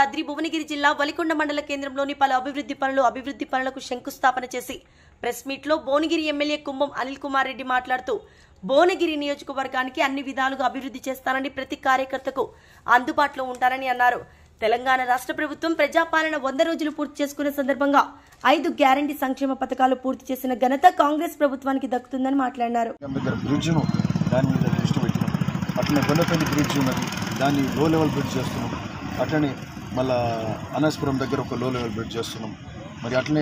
యాదాద్రి భువనగిరి జిల్లా వలికొండ మండల కేంద్రంలోని పలు అభివృద్ధి పనులకు శంకుస్థాపన చేసి ప్రెస్ మీట్ లో భువనగిరి ఎమ్మెల్యే కుంభం అనిల్ కుమార్ రెడ్డి మాట్లాడుతూ భువనగిరి నియోజకవర్గానికి అన్ని విధాలుగా అభివృద్ధి చేస్తానని ప్రతి కార్యకర్తకు అందుబాటులో ఉంటారని అన్నారు. తెలంగాణ రాష్ట్ర ప్రభుత్వం ప్రజాపాలన 100 రోజులు పూర్తి చేసుకునే సందర్భంగా 5 గ్యారంటీ సంక్షేమ పథకాలు పూర్తి చేసిన ఘనత కాంగ్రెస్ ప్రభుత్వానికి దక్కుతుందని మాట్లాడారు. అట్లనే గొల్లపల్లి బ్రిడ్జ్ ఉన్నది, దాన్ని లో లెవెల్ బ్రిడ్జ్ చేస్తున్నాం. అట్లనే మళ్ళీ అనస్పురం దగ్గర ఒక లో లెవెల్ బ్రిడ్జ్ చేస్తున్నాం. మరి అట్లనే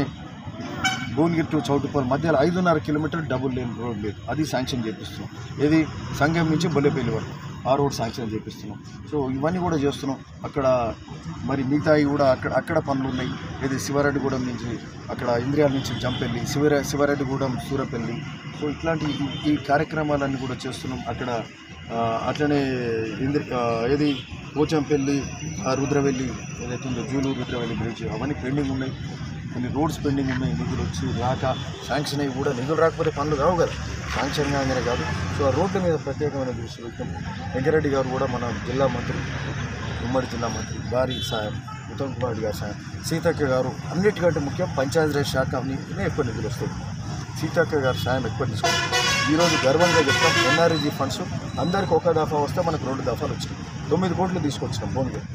భువనగిరి టు చౌటుపల్లి మధ్యలో 5.5 కిలోమీటర్ డబుల్ లేన్ రోడ్ లేదు, అది శాంక్షన్ చేపిస్తున్నాం. ఏది సంఘం నుంచి బొల్లపల్లి వరకు ఆ రోడ్ శాంక్షన్ చేపిస్తున్నాం. సో ఇవన్నీ కూడా చేస్తున్నాం. అక్కడ మరి మిగతాయి కూడా అక్కడ పనులు ఉన్నాయి. ఏది శివారెడ్డిగూడెం నుంచి అక్కడ ఇంద్రియాల నుంచి జంపెల్లి, శివారెడ్డిగూడెం సూరపల్లి. సో ఇట్లాంటి ఈ కార్యక్రమాలన్నీ కూడా చేస్తున్నాం. అక్కడ అట్లనే ఏది పోచంపల్లి రుద్రవెల్లి ఏదైతే ఉందో జూలూరు రుద్రవెల్లి బ్రిడ్జ్ అవన్నీ పెండింగ్ ఉన్నాయి. కొన్ని రోడ్స్ పెండింగ్ ఉన్నాయి. నిధులు వచ్చి రాక శాంక్షన్ అయ్యి కూడా నిధులు రాకపోతే పనులు కావు కదా, శాంక్షన్ కాగానే కాదు. సో ఆ రోడ్ల మీద ప్రత్యేకమైన దృష్టి పెట్టాం. వెంకరెడ్డి గారు కూడా మన జిల్లా మంత్రి, ఉమ్మడి జిల్లా మంత్రి భారీ సాయం, ఉత్తమ్ కుమార్ రెడ్డి గారి సాయం, సీతక్క గారు అన్నిటికంటే ముఖ్యం పంచాయతీరాజ్ శాఖని ఎక్కువ నిధులు వస్తాయి. సీతక్క గారి సాయం ఎక్కువ తీసుకుంటాం. ఈరోజు గర్వంగా చెప్తాం, ఎన్ఆర్ఈజీ ఫండ్స్ అందరికి ఒక దఫా వస్తే మనకు 2 దఫాలు వచ్చినాయి. 9 కోట్లు తీసుకొచ్చినాం. భువనగిరి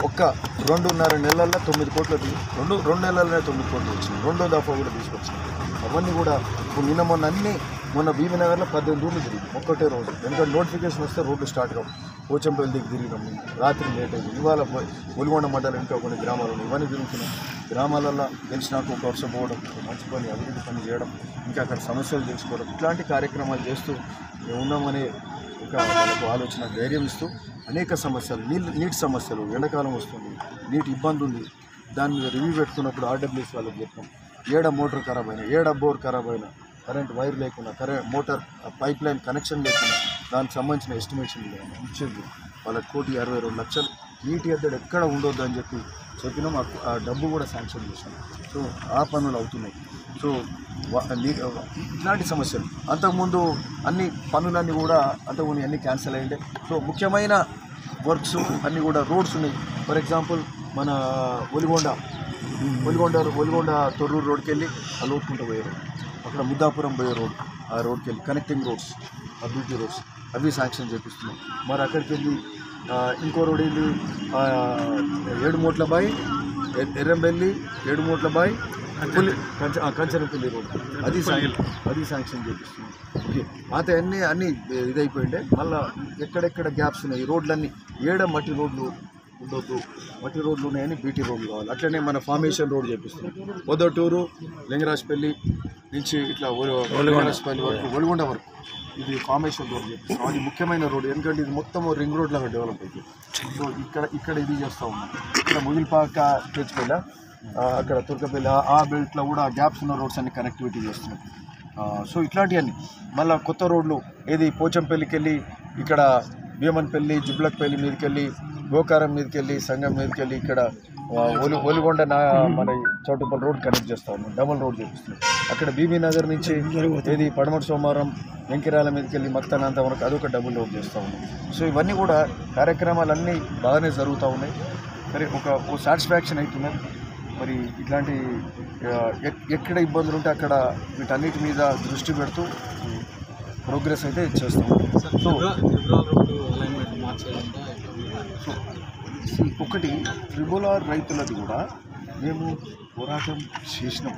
ఒక్క 2.5 నెలల్లో 9 కోట్లు, 2 నెలలనే 9 కోట్లు వచ్చినాయి. 2వ దఫా కూడా తీసుకొచ్చినాం. అవన్నీ కూడా ఇప్పుడు మొన్న భీమనగర్లో 18 రూట్లు తిరిగి ఒక్కటే రోజు. ఎందుకంటే నోటిఫికేషన్ వస్తే రోడ్లు స్టార్ట్ కావు. పోచంపల్లి దగ్గర తిరిగినాం, రాత్రి లేట్ అయింది. ఇవాళ ఒలిగొండ మండలం ఇంకా కొన్ని గ్రామాలు ఉన్నాయి, ఇవన్నీ తిరుగుతున్నాం. గ్రామాలలో తెలిసినాక ఒక వర్షం పోవడం, మంచి పని అభివృద్ధి పని చేయడం, ఇంకా అక్కడ సమస్యలు తెలుసుకోవడం, ఇట్లాంటి కార్యక్రమాలు చేస్తూ ఉన్నామనే ఒక వాళ్ళకు ఆలోచన ధైర్యం ఇస్తూ అనేక సమస్యలు, నీటి సమస్యలు, ఎండాకాలం వస్తుంది, నీటి ఇబ్బంది ఉంది. దాని మీద రివ్యూ పెట్టుకున్నప్పుడు ఆర్డబ్ల్యూఎస్ వాళ్ళకి చెప్పాం, ఏడ మోటార్ ఖరాబ్ అయినా, ఏడ బోర్ ఖరాబ్ అయినా, కరెంట్ వైర్ లేకుండా, మోటార్ పైప్ లైన్ కనెక్షన్ లేకుండా దానికి సంబంధించిన ఎస్టిమేషన్ ఇచ్చింది. వాళ్ళకి 1,62,00,000 నీటి ఎద్దడి ఎక్కడ ఉండొద్దు అని చెప్పినాం. ఆ డబ్బు కూడా శాంక్షన్ చేసాం. సో ఆ పనులు అవుతున్నాయి. సో ఇట్లాంటి సమస్యలు అంతకుముందు అన్ని పనులన్నీ కూడా అంతకుముందు అన్నీ క్యాన్సిల్ అయ్యిండే. సో ముఖ్యమైన వర్క్స్ అన్నీ కూడా రోడ్స్ ఉన్నాయి. ఫర్ ఎగ్జాంపుల్ మన ఒలిగొండ తొర్రూరు రోడ్కి వెళ్ళి ఆ లోటుకుంటూ పోయే రోడ్, అక్కడ ముద్దాపురం పోయే రోడ్, ఆ రోడ్కి వెళ్ళి కనెక్టింగ్ రోడ్స్, అభివృద్ధి రోడ్స్ అవి శాంక్షన్ చేపిస్తున్నాం. మరి అక్కడికి వెళ్ళి ఇంకో రోడ్ వెళ్ళి 7 మోట్ల బాయ్, ఎర్రంబెల్లి 7 మోట్ల బాయ్, కంచనపల్లి రోడ్ అది శాంక్షన్ చేపిస్తున్నాం. ఓకే, అయితే అన్నీ ఇదైపోయిండే. మళ్ళీ ఎక్కడెక్కడ గ్యాప్స్ ఉన్నాయి, ఈ రోడ్లన్నీ ఏడ మట్టి రోడ్లు ఉండొద్దు, మట్టి రోడ్లు ఉన్నాయని బీటీ రోడ్లు కావాలి. అట్లనే మన ఫార్మేషన్ రోడ్ చేపిస్తున్నాం. పొదటూరు లింగరాజపల్లి నుంచి ఇట్లా లింగరాజపల్లి వరకు, ఒలిగొండ వరకు ఇది ఫార్మేషన్ రోడ్ చేపిస్తాం. అది ముఖ్యమైన రోడ్, ఎందుకంటే ఇది మొత్తం రింగ్ రోడ్ లాగా డెవలప్ అవుతుంది. సో ఇక్కడ ఇది చేస్తూ ఉన్నాం. ఇక్కడ ముగిలిపాక తెచ్చిపోయినా అక్కడ తుర్కపల్లి ఆ బెల్ట్లో కూడా గ్యాప్స్ ఉన్న రోడ్స్ అన్ని కనెక్టివిటీ చేస్తున్నాం. సో ఇట్లాంటివన్నీ మళ్ళీ కొత్త రోడ్లు ఏది పోచంపల్లికి వెళ్ళి ఇక్కడ భీమన్పల్లి, జుబ్లక్పల్లి మీదకి వెళ్ళి, గోకారం మీదకి వెళ్ళి, సంగం మీదకి వెళ్ళి ఇక్కడ ఒలిగొండ మన చౌటుపల్లి రోడ్ కనెక్ట్ చేస్తూ ఉన్నాం. డబుల్ రోడ్ చేపిస్తున్నాం. అక్కడ బీబీనగర్ నుంచి ఏది పడమటి సోమవారం వెంకిరాల మీదకి వెళ్ళి మక్తానంత వరకు అదొక డబుల్ రోడ్ చేస్తూ ఉన్నాం. సో ఇవన్నీ కూడా కార్యక్రమాలన్నీ బాగానే జరుగుతూ ఉన్నాయి. మరి ఒక సాటిస్ఫాక్షన్ అవుతున్నది. మరి ఇట్లాంటి ఎక్కడ ఇబ్బందులు ఉంటే అక్కడ వీటన్నిటి మీద దృష్టి పెడుతూ ప్రోగ్రెస్ అయితే చేస్తాం. సో ఒకటి ట్రిబులార్ రైతులది కూడా మేము పోరాటం చేసినాం,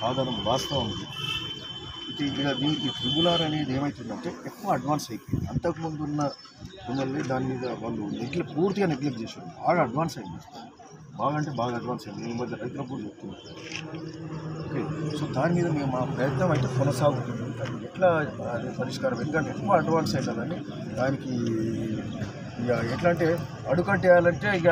ఆధారం వాస్తవం. ఈ ట్రిబులార్ అనేది ఏమవుతుందంటే ఎక్కువ అడ్వాన్స్ అయిపోయింది. అంతకుముందు ఉన్న మిమ్మల్ని దాని మీద వాళ్ళు పూర్తిగా నెగ్లెక్ట్ చేశారు. బాగా అడ్వాన్స్ అయింది, బాగా అంటే బాగా అడ్వాన్స్ అయింది. ఈ మధ్య రైతులకు కూడా చెప్తున్నారు. ఓకే, సో దాని మీద మేము మా ప్రయత్నం అయితే కొనసాగుతుంది. ఎట్లా అది పరిష్కారం, ఎందుకంటే ఎక్కువ అడ్వాన్స్ అవుతుందని దానికి ఇక ఎట్లా అంటే అడుకట్టేయాలంటే ఇక